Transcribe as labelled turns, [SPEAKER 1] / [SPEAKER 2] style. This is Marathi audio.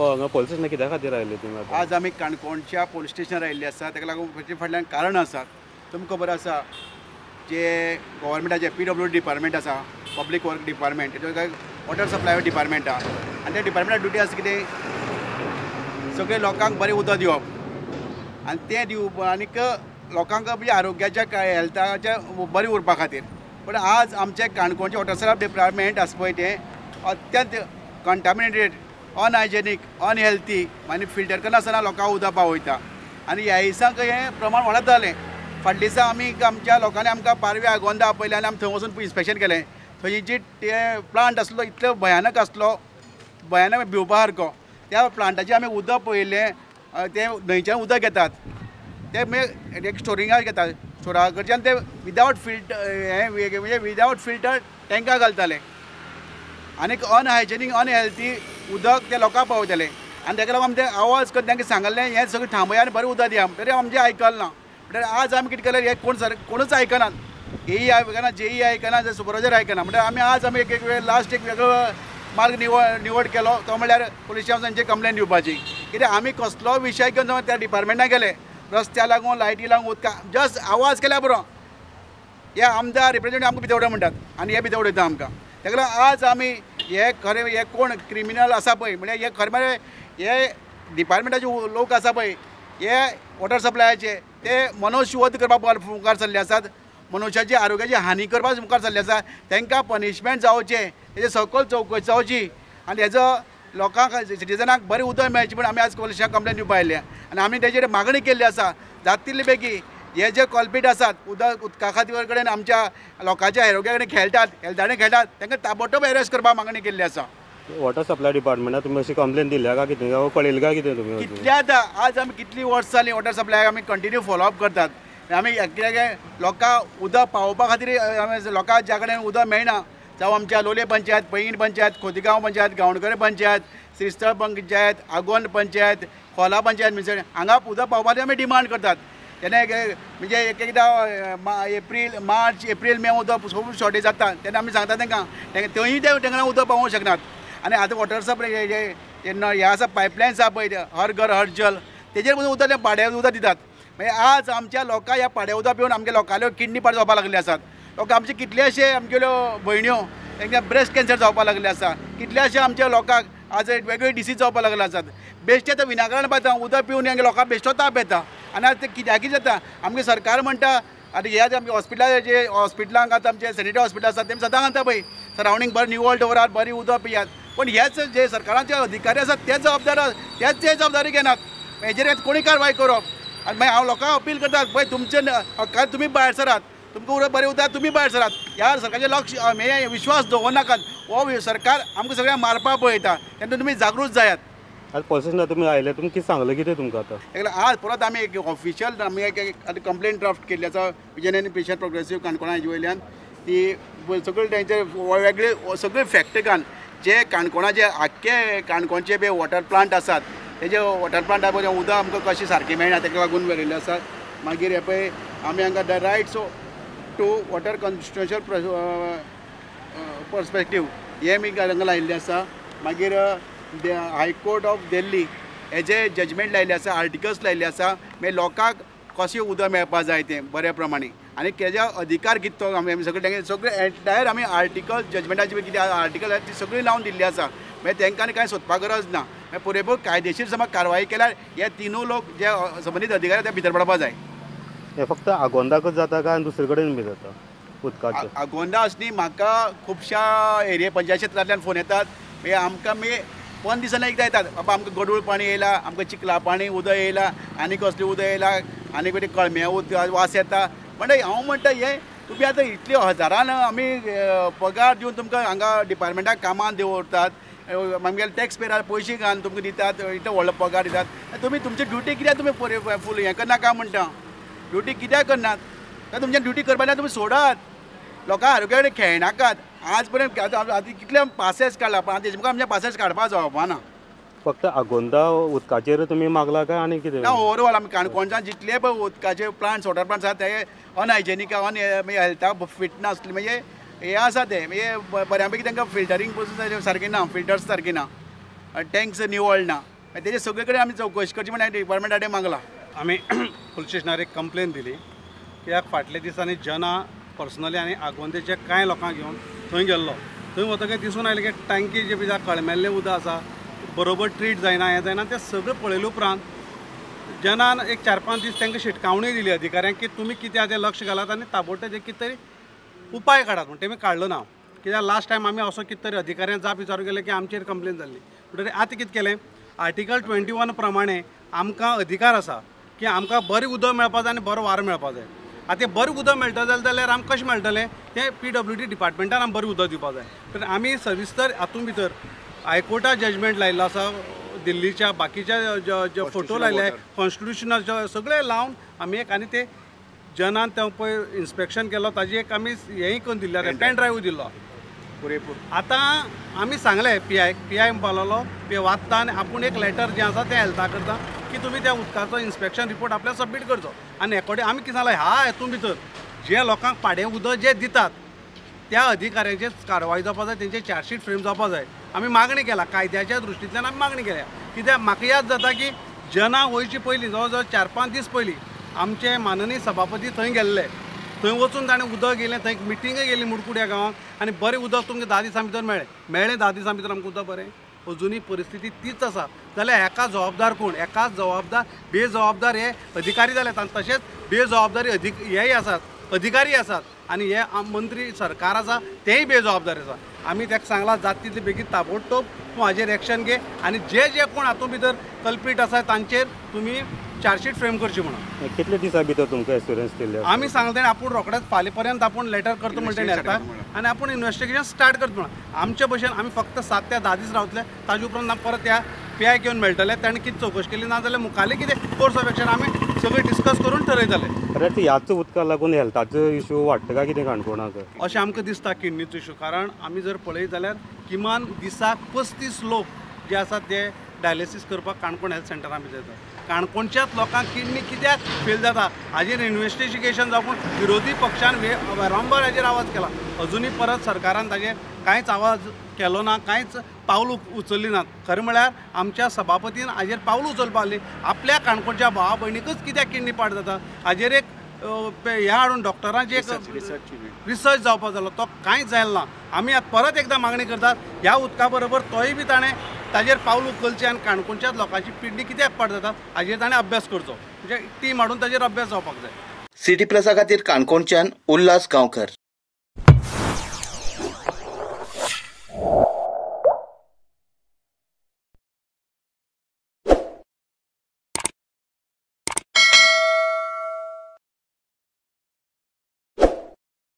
[SPEAKER 1] पोलीस स्टेशन कित्या खातीर आयले तुमी आतां?
[SPEAKER 2] आज आमी काणकोणच्या पोलीस स्टेशनार आयिल्ले आसा. ताका लागून ताचे फाटल्यान कारण आसा. तुमकां खबर आसा जे गव्हर्मेंटाचे PWD डिपार्टमेंट आसा, पब्लीक वर्क डिपार्टमेंट, तातूंत वॉटर सप्लाय डिपार्टमेंट आहा आनी त्या डिपार्टमेंटाची ड्युटी आसा कितें सगळे लोकांक बरें उदक दिवप आनी तें दिवप आनीक लोकांक म्हणजे आरोग्याच्या हेल्थाच्या बरें उरपा खातीर. पण आज आमचे काणकोणचे वॉटर सप्लाय डिपार्टमेंट आसा पळय तें अत्यंत कंटामिनेटेड, अनहायजेनीक, अनहेल्थी आनी फिल्टर करनासतना लोकांक उदक पावयता आनी ह्या दिसांक हें प्रमाण वाडत जालें. फाटल्या दिसा आमी आमच्या लोकांनी आमकां पारवे आगोंदा आपयलें आनी आमी थंय वचून इन्स्पेक्शन केलें. थंय जी प्लांट आसलो इतलो भयानक आसलो, भयानक भिवपा सारको. त्या प्लांटाचें आमी उदक पळयलें, तें न्हंयच्यान उदक घेतात ते मागीर एक स्टोरिंगाक घेतात. स्टोरा कडच्यान ते विदावट फिल्टर म्हणजे विदावट फिल्टर टँकार घालताले आनीक अनहायजेनीक, अनहेल्थी उदक ते लोकांक पावयताले. आनी ताका लागून आमी ते आवाज करून तांकां सांगलें हें सगळें थांबया आनी बरें उदक दिया. तरी आमचें आयकलें ना. म्हणल्यार आज आमी कितें केलें, हें कोणूच आयकनात. हेय आयकना, जेई आयकना, जे सुपरवायजर आयकना. म्हणल्यार आमी एक वेळ लास्ट एक वेगळो मार्ग निवड केलो, तो म्हणल्यार पुलीस स्टेशनाचेर कंप्लेन दिवपाची. कित्याक आमी कसलो विशय घेवन त्या डिपार्टमेंटान गेले, रस्त्या लागून, लायटी लागून, उदका जस्ट आवाज केल्या बरो हे आमदार रिप्रेझेंटेटिव्ह आमकां भितर म्हणटात आनी हे भितर उडयता आमकां. ताका लागून आज आमी हे खरें हे कोण क्रिमिनल आसा पळय, म्हणजे हे खरें म्हळ्यार हे डिपार्टमेंटाचे लोक आसा पळय, हे वॉटर सप्लायाचे ते मनुष्यवध करपाक मुखार सरले आसात, मनशाची आरोग्याची हानी करपाक मुखार सरले आसा. तांकां पनिशमेंट जावचें, तेजे सकयल चवकशी जावची आनी हेजो लोकांक सिटिजनाक बरें उदक मेळचें म्हण आमी आज पुलीस स्टेशनाक कंप्लेन दिवपा आयले. आनी आमी तेजेर मागणी केल्ली आसा जाता तितले बेगी हे जे कॉल्पिट आसात उदका खातीर कडेन आमच्या लोकांच्या आरोग्या कडेन खेळटात, हेल्थाने खेळटात, तांकां ताबडतोब अरेस्ट करपाक मागणी केल्ली आसा.
[SPEAKER 1] वॉटर सप्लाय डिपार्टमेंटाक तुमी अशी कंप्लेन दिल्या काय कितें कळयलें काय कितें तुमी?
[SPEAKER 2] कितल्यादा आज आमी कितलीं वर्सां जालीं वॉटर सप्लाय आमी कंटिन्यू फॉलोअप करतात. आमी कित्याक लोकांक उदक पावोवपा खातीर आमी लोकांक ज्या कडेन उदक मेळना, जावं आमच्या लोलये पंचायत, पैंगीण पंचायत, खोतीगांव पंचायत, गावणकर पंचायत, श्रीस्थळ पंचायत, आगोंद पंचायत, खोला पंचायत मिसळ हांगा उदक पावपाची आमी डिमांड करतात. तेन्ना म्हणजे एक एकदां मार्च एप्रील मे उदक खूब शॉर्टेज जाता तेन्ना आमी सांगता तांकां थंयय ते तांकां उदक पावोवंक शकनात. आनी आतां वॉटर सप्लाय हे आसा पायपलायन्स आसा पळय हर घर हर जल, तेजेर पसून उदक ते पाड्या उदक दितात. मागीर आज आमच्या लोकांक ह्या पाड्या उदक पिवन आमच्या लोकांल्यो किडनी पाड जावपाक लागले आसात. लोक आमचे कितलेशे आमच्यो भयण्यो तांकां ब्रेस्ट कॅन्सर जावपाक लागले आसा. कितल्याशे आमच्या लोकांक आज वेगवेगळे डिसीज जावपाक लागले आसात. बेश्टे आतां विनाकारण पावता उदक पिवन हांगा लोकांक बेश्टो ताप येता. आनी आतां कित्याक जाता आमगे सरकार म्हणटा आतां हे आमच्या हॉस्पिटलांक आतां आमचे सॅनिटरी हॉस्पिटल आसा तेमी सदां सांगता पळय सरावंडींग बरें निवळ दवरात, बरी उदक पियात. पण हेच जे सरकाराचे अधिकारी आसात तेच जबाबदारी घेनात. हेजेर कोणी कारवाय करप. आनी मागीर हांव लोकांक अपील करतात पळय तुमचे हक्कान तुमी भायर सरात, तुमकां बरें उदक तुमी भायर सरात. ह्या सरकारचें लक्ष हे विश्वास दवरनाकात. हो सरकार आमकां सगळ्यांक मारपाक पळयता. तेन्ना तुमी जागृत जायात.
[SPEAKER 1] आज पोलीस स्टेशनार तुमी आयले, तुमी कितें सांगलें कितें तुमकां आतां?
[SPEAKER 2] आज परत आमी एक ऑफिशियल आमी एक कंप्लेन ड्राफ्ट केल्ली आसा विजन एंड पेशंट प्रोग्रेसीव काणकोणा हेजे वयल्यान. ती सगळे तेंचे वेगळे सगळे फॅक्टरीकान जे काणकोणाचे आख्खे काणकोणचे बी वॉटर प्लांट आसात तेजे वॉटर प्लांटा पळय उदक आमकां कशें सारकें मेळना ताका लागून बरयल्लें आसा. मागीर हे पळय आमी हांगा the rights to water constitutional perspective हे मी हांगा लायिल्लें आसा. मागीर हायकोर्ट ऑफ दिल्ली हेजे जजमेंट लायिल्लें आसा, आर्टिकल्स लायिल्ले आसा. मागीर लोकांक कशें उदक मेळपा जाय तें बऱ्या प्रमाणे आनी तेज्या अधिकार कितें तो आमी सगळे एंटायर आमी आर्टिकल जजमेंटाची कितें आर्टिकल ती सगळी लावन दिल्ली आसा. मागीर तांकां आनी कांय सोदपाक गरज ना. मागीर पुरेपूर कायदेशीर समज कारवाई केल्यार हे तिनूय लोक जे संबंदीत अधिकारी ते भितर पडपा जाय.
[SPEAKER 1] हे फक्त आगोंदाकच जाता काय दुसरे कडेन बी जाता उदकाचें?
[SPEAKER 2] आगोंदा असली म्हाका खुबश्या एरिया पंचायत क्षेत्रांतल्यान फोन येतात. मागीर आमकां 5 दिसांनी एकदां येतात बाबा आमकां गडूळ पाणी येयला, आमकां चिकला पाणी उदक येयला, आनी कसलें उदक येयला, आनी कितें कळम्या वास येता. म्हणजे हांव म्हणटा हे तुमी आतां इतले हजारान आमी पगार दिवन तुमकां हांगा डिपार्टमेंटाक कामान दवरतात, आमगेले टॅक्स पेयर पयशे घालून तुमकां दितात, इतलो व्हडलो पगार दितात. तुमी तुमची ड्युटी कित्याक तुमी फूल हें करनाका म्हणटा. ड्युटी कित्याक करनात? तर तुमच्या ड्युटी करपाक तुमी सोडात. लोकांक आरोग्या कडेन खेळनाकात. आज पर्यंत आतां कितले पासेस काडला पण आतां आमच्या पासेस काडपाक जावपा ना.
[SPEAKER 1] फक्त आगोंदा उदकाचेर तुमी मागला काय आनी कितें?
[SPEAKER 2] ना ओवरऑल आमी काणकोणच्यान जितले पळय उदकाचे प्लांट्स वॉटर प्लांट्स आसात ते अनहायजेनीक हेल्थाक फिट नासले. म्हणजे हे आसा ते म्हणजे बऱ्यापैकी तांकां फिल्टरींग सारकें ना, फिल्टर्स सारके ना, टँक्स निवळ ना. तेजे सगळे कडेन आमी चवकशी करची म्हणून डिपार्टमेंटा कडेन मागला.
[SPEAKER 3] आमी पुलीस स्टेशनार एक कंप्लेन दिली कित्याक फाटल्या दिसांनी जना पर्सनली आनी आगोंदेच्या कांय लोकांक घेवन थंय गेल्लो. थंय वतकीर दिसून आयलें की टँकी जे भितर कळमेल्लें उदक आसा बरोबर ट्रीट जायना हें जायना तें सगळें पळयले उपरांत जनान एक 4-5 दीस तांकां शिटकावणी दिली अधिकाऱ्यांक की तुमी कित्याक तें लक्ष घालात आनी ताबडतोब कितें तरी उपाय काडात म्हण तेमी काडलो ना. कित्याक लास्ट टायम आमी असो कितें तरी अधिकाऱ्यांक जाप विचारूंक गेले की आमचेर कंप्लेन जाल्ली म्हणटकीर आतां कितें केलें आर्टिकल 21 प्रमाणे आमकां अधिकार आसा की आमकां बरें उदक मेळपा जाय आनी बरो वारो मेळपा जाय. आतां तें बरें उदक मेळटलें जाल्यार आमकां कशें मेळटलें तें PWD डिपार्टमेंटान आमकां बरें उदक दिवपा जाय. तर आमी सविस्तर हातूंत भितर हायकोर्टान जजमेंट लायिल्लो आसा दिल्लीच्या बाकीच्या जे फोटो लायले कॉन्स्टिट्युशनाचे सगळे लावन आमी एक आनी ते जनान तें पळय इन्स्पेक्शन केलो ताजी एक आमी हेंय करून दिल्लें पेन ड्रायव दिल्लो
[SPEAKER 2] पुरेपूर.
[SPEAKER 3] आतां आमी सांगलें PI बोलावलो PI वाचता आनी आपूण एक लेटर जें आसा तें हेल्था करता की तुमी त्या उदकाचो इन्स्पेक्शन रिपोर्ट आपल्याक सबमीट करचो. आनी एकोडे आमी कितें सांगलें ह्या हेतून भितर जे लोकांक पाडें उदक जे दितात त्या अधिकाऱ्यांचेर कारवाय जावपा जाय तेंचे चार्जशीट फ्रेम जावपा जाय. आमी मागणी केला कायद्याच्या दृश्टींतल्यान आमी मागणी केल्या कित्याक म्हाका याद जाता की जना वयचे पयलीं जवळ जवळ 4-5 दीस पयलीं आमचे माननीय सभापती थंय गेल्ले. थंय वचून ताणें उदक गेलें थंय मिटींग गेली मुडकुड्या गांवांत आनी बरें उदक तुमकां 10 दिसां भितर मेळ्ळें 10 दिसां भितर आमकां उदक बरें. अजुनूय परिस्थिती तीच आसा जाल्यार हेका जबाबदार कोण हेकाच जबाबदार बेजबाबदार हे अधिकारी जाल्यात आनी तशेंच बेजबाबदारी हेय आसात अधिकारी आसात आनी हे मंत्री सरकार आसा तेय बेजबाबदार आसा. आमी ताका सांगलां जाता तितले बेगीन ताबडतोब तूं हाजेर एक्शन घे आनी जे कोण हातूंत भितर कल्पीट आसा तांचेर तुमी चार्जशीट फ्रेम करची म्हणून.
[SPEAKER 1] कितले दिसा भितर तुमकां एश्युरन्स दिल्ले?
[SPEAKER 3] आमी सांगलें आपूण रोखडेंच फाल्यां पर्यंत आपूण लेटर करता म्हणटा येता आनी आपूण इन्वेस्टिगेशन स्टार्ट करता म्हणून. आमचे भशेन आमी फक्त 7 ते 10 दीस रावतले ताजे उपरांत परत त्या PI घेवन मेळटले ताणें कितें चवकशी केली ना जाल्यार मुखाल्लें कितें कोर्स ऑफ एक्शन आमी सगळें डिस्कस करून थरयतले.
[SPEAKER 1] अरे ह्याच उदका लागून हेल्थाचो इश्यू वाडटा काय कितें काणकोणाक?
[SPEAKER 3] अशें आमकां दिसता किडनीचो इश्यू कारण आमी जर पळयत जाल्यार किमान दिसाक 35 लोक जे आसात ते डायलिसीस करपाक काणकोण हेल्थ सेंटरान भितर येतात. काणकोणच्याच लोकांक किडनी कित्याक फेल जाता हाजेर इन्वेस्टिगेशन जावून विरोधी पक्षान वारंवार हाजेर आवाज केला. अजुनूय परत सरकारान ताजेर कांयच आवाज केलो ना कांयच पावल उचल्ली नात. खरें म्हळ्यार आमच्या सभापतीन हाजेर पावल उचलपाक लागली. आपल्या काणकोणच्या भावा भयणीकच कित्याक किडनी पाड जाता हाजेर एक हे हाडून डॉक्टरांचे एक रिसर्च जावपाक जालो तो कांयच जायलो ना. आमी आतां परत एकदां मागणी करतात ह्या उदका बरोबर तोय बी ताणें ताजेर पावल उखलचें आनी काणकोणच्याच लोकांची किडनी कित्याक पाड जाता हाजेर ताणें अभ्यास करचो म्हणजे टीम हाडून ताजेर अभ्यास जावपाक जाय.
[SPEAKER 4] सिटी प्लसा खातीर काणकोणच्यान उल्हास गांवकर.